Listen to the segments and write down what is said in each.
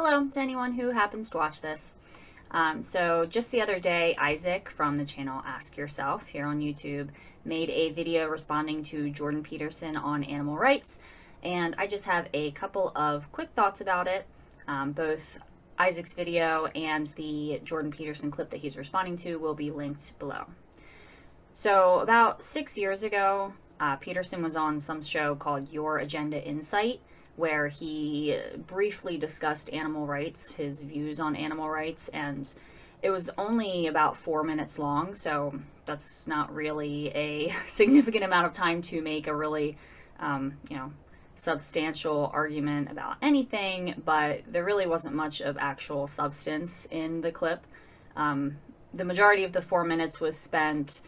Hello to anyone who happens to watch this. So just the other day, Isaac from the channel Ask Yourself here on YouTube made a video responding to Jordan Peterson on animal rights, and I just have a couple of quick thoughts about it. Both Isaac's video and the Jordan Peterson clip that he's responding to will be linked below. So about 6 years ago, Peterson was on some show called Your Agenda Insight, where he briefly discussed animal rights, his views on animal rights, and it was only about 4 minutes long, so that's not really a significant amount of time to make a really, substantial argument about anything, but there really wasn't much of actual substance in the clip. The majority of the 4 minutes was spent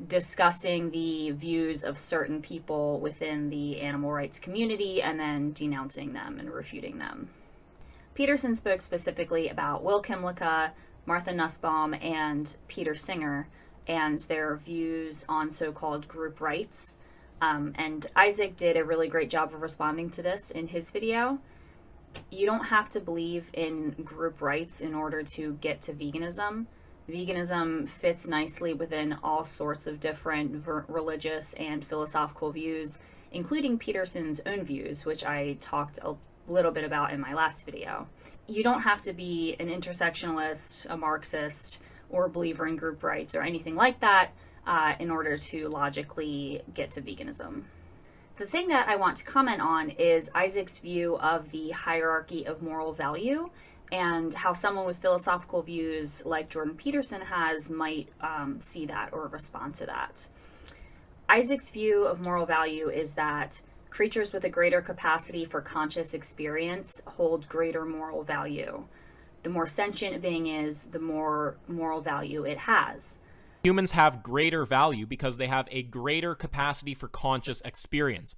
discussing the views of certain people within the animal rights community and then denouncing them and refuting them. Peterson spoke specifically about Will Kymlicka, Martha Nussbaum, and Peter Singer and their views on so-called group rights. And Isaac did a really great job of responding to this in his video. You don't have to believe in group rights in order to get to veganism. Veganism fits nicely within all sorts of different religious and philosophical views, including Peterson's own views, which I talked a little bit about in my last video. You don't have to be an intersectionalist, a Marxist, or a believer in group rights or anything like that in order to logically get to veganism. The thing that I want to comment on is Isaac's view of the hierarchy of moral value and how someone with philosophical views like Jordan Peterson has might see that or respond to that. Isaac's view of moral value is that creatures with a greater capacity for conscious experience hold greater moral value. The more sentient a being is, the more moral value it has. Humans have greater value because they have a greater capacity for conscious experience.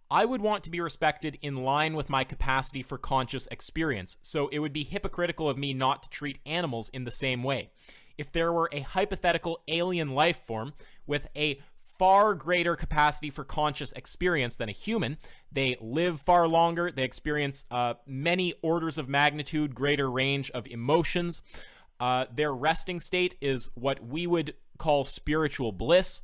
I would want to be respected in line with my capacity for conscious experience, so it would be hypocritical of me not to treat animals in the same way. If there were a hypothetical alien life form with a far greater capacity for conscious experience than a human, they live far longer, they experience many orders of magnitude greater range of emotions. Their resting state is what we would call spiritual bliss.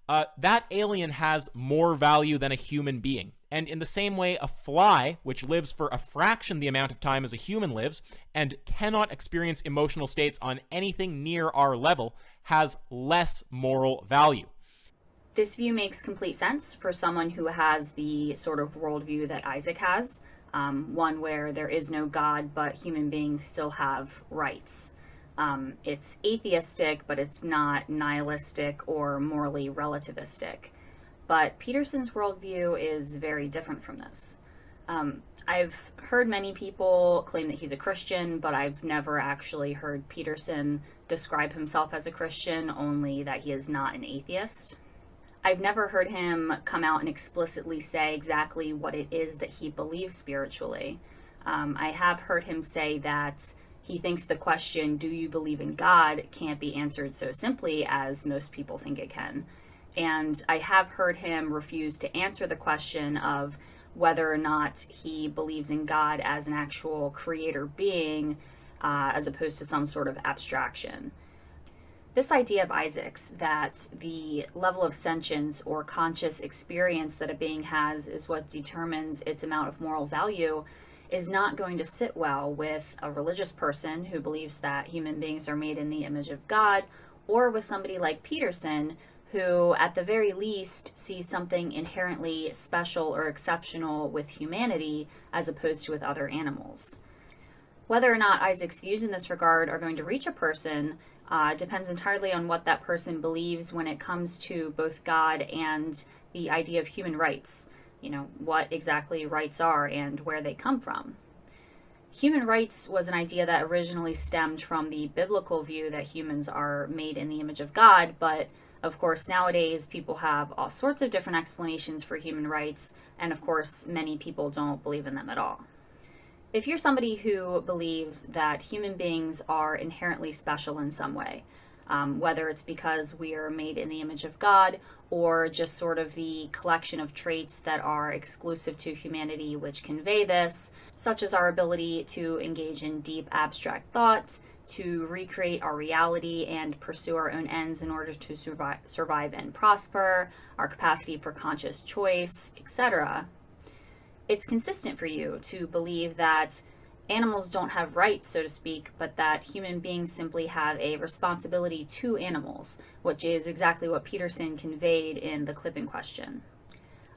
That alien has more value than a human being. And in the same way, a fly, which lives for a fraction the amount of time as a human lives and cannot experience emotional states on anything near our level, has less moral value. This view makes complete sense for someone who has the sort of worldview that Isaac has, one where there is no God, but human beings still have rights. It's atheistic, but it's not nihilistic or morally relativistic. But Peterson's worldview is very different from this. I've heard many people claim that he's a Christian, but I've never actually heard Peterson describe himself as a Christian, only that he is not an atheist. I've never heard him come out and explicitly say exactly what it is that he believes spiritually. I have heard him say that he thinks the question, do you believe in God, can't be answered so simply as most people think it can. And I have heard him refuse to answer the question of whether or not he believes in God as an actual creator being, as opposed to some sort of abstraction. This idea of Isaac's, that the level of sentience or conscious experience that a being has is what determines its amount of moral value, is not going to sit well with a religious person who believes that human beings are made in the image of God, or with somebody like Peterson, who at the very least sees something inherently special or exceptional with humanity as opposed to with other animals. Whether or not Isaac's views in this regard are going to reach a person depends entirely on what that person believes when it comes to both God and the idea of human rights. What exactly rights are and where they come from. Human rights was an idea that originally stemmed from the biblical view that humans are made in the image of God, but of course nowadays people have all sorts of different explanations for human rights, and of course many people don't believe in them at all. If you're somebody who believes that human beings are inherently special in some way, whether it's because we are made in the image of God or just sort of the collection of traits that are exclusive to humanity which convey this, such as our ability to engage in deep abstract thought, to recreate our reality and pursue our own ends in order to survive and prosper, our capacity for conscious choice, etc. It's consistent for you to believe that animals don't have rights, so to speak, but that human beings simply have a responsibility to animals, which is exactly what Peterson conveyed in the clip in question.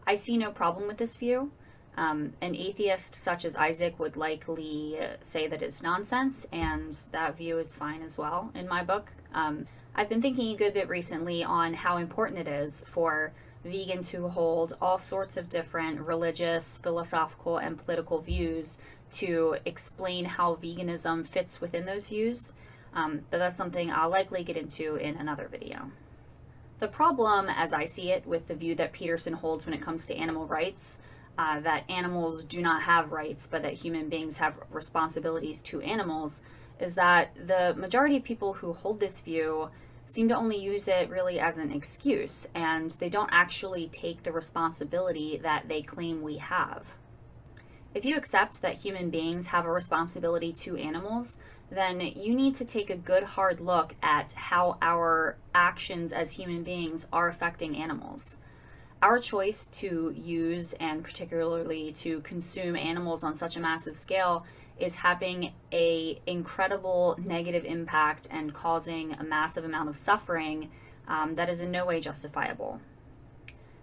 I see no problem with this view. An atheist such as Issac would likely say that it's nonsense, and that view is fine as well in my book. I've been thinking a good bit recently on how important it is for vegans who hold all sorts of different religious, philosophical, and political views to explain how veganism fits within those views, but that's something I'll likely get into in another video. The problem, as I see it, with the view that Peterson holds when it comes to animal rights, that animals do not have rights, but that human beings have responsibilities to animals, is that the majority of people who hold this view seem to only use it really as an excuse, and they don't actually take the responsibility that they claim we have. If you accept that human beings have a responsibility to animals, then you need to take a good hard look at how our actions as human beings are affecting animals. Our choice to use and particularly to consume animals on such a massive scale is having an incredible negative impact and causing a massive amount of suffering that is in no way justifiable.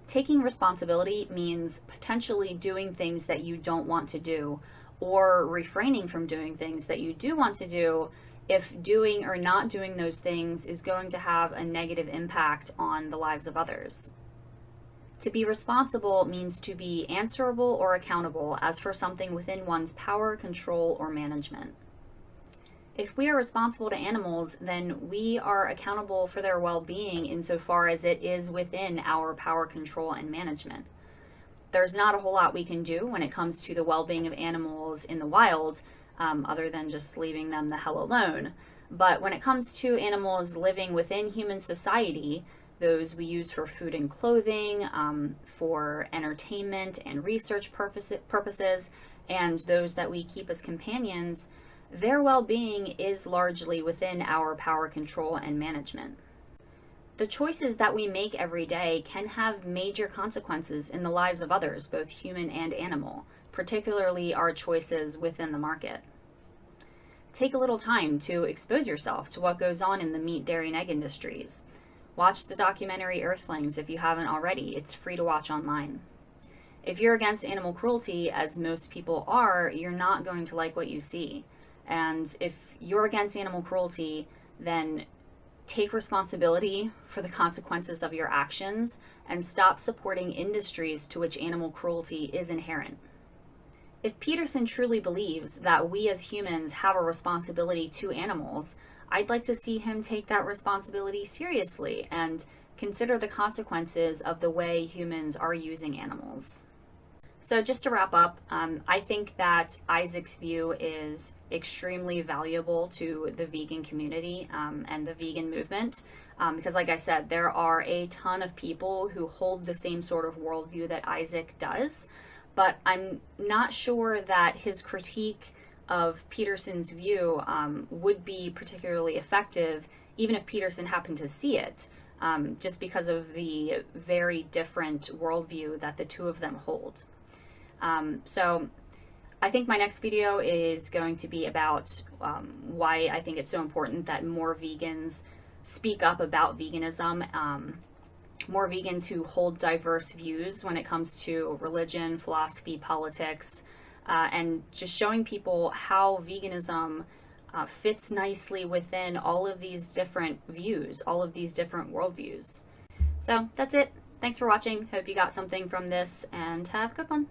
Taking responsibility means potentially doing things that you don't want to do, or refraining from doing things that you do want to do if doing or not doing those things is going to have a negative impact on the lives of others. To be responsible means to be answerable or accountable as for something within one's power, control, or management. If we are responsible to animals, then we are accountable for their well-being insofar as it is within our power, control, and management. There's not a whole lot we can do when it comes to the well-being of animals in the wild, other than just leaving them the hell alone. But when it comes to animals living within human society, those we use for food and clothing, for entertainment and research purposes, and those that we keep as companions, their well-being is largely within our power, control, and management. The choices that we make every day can have major consequences in the lives of others, both human and animal, particularly our choices within the market. Take a little time to expose yourself to what goes on in the meat, dairy, and egg industries. Watch the documentary Earthlings if you haven't already. It's free to watch online. If you're against animal cruelty, as most people are, you're not going to like what you see. And if you're against animal cruelty, then take responsibility for the consequences of your actions and stop supporting industries to which animal cruelty is inherent. If Peterson truly believes that we as humans have a responsibility to animals, I'd like to see him take that responsibility seriously and consider the consequences of the way humans are using animals. So just to wrap up, I think that Issac's view is extremely valuable to the vegan community and the vegan movement because, like I said, there are a ton of people who hold the same sort of worldview that Issac does, but I'm not sure that his critique of Peterson's view would be particularly effective, even if Peterson happened to see it, just because of the very different worldview that the two of them hold. So I think my next video is going to be about why I think it's so important that more vegans speak up about veganism, more vegans who hold diverse views when it comes to religion, philosophy, politics, and just showing people how veganism fits nicely within all of these different views, all of these different worldviews. So that's it. Thanks for watching. Hope you got something from this, and have a good one.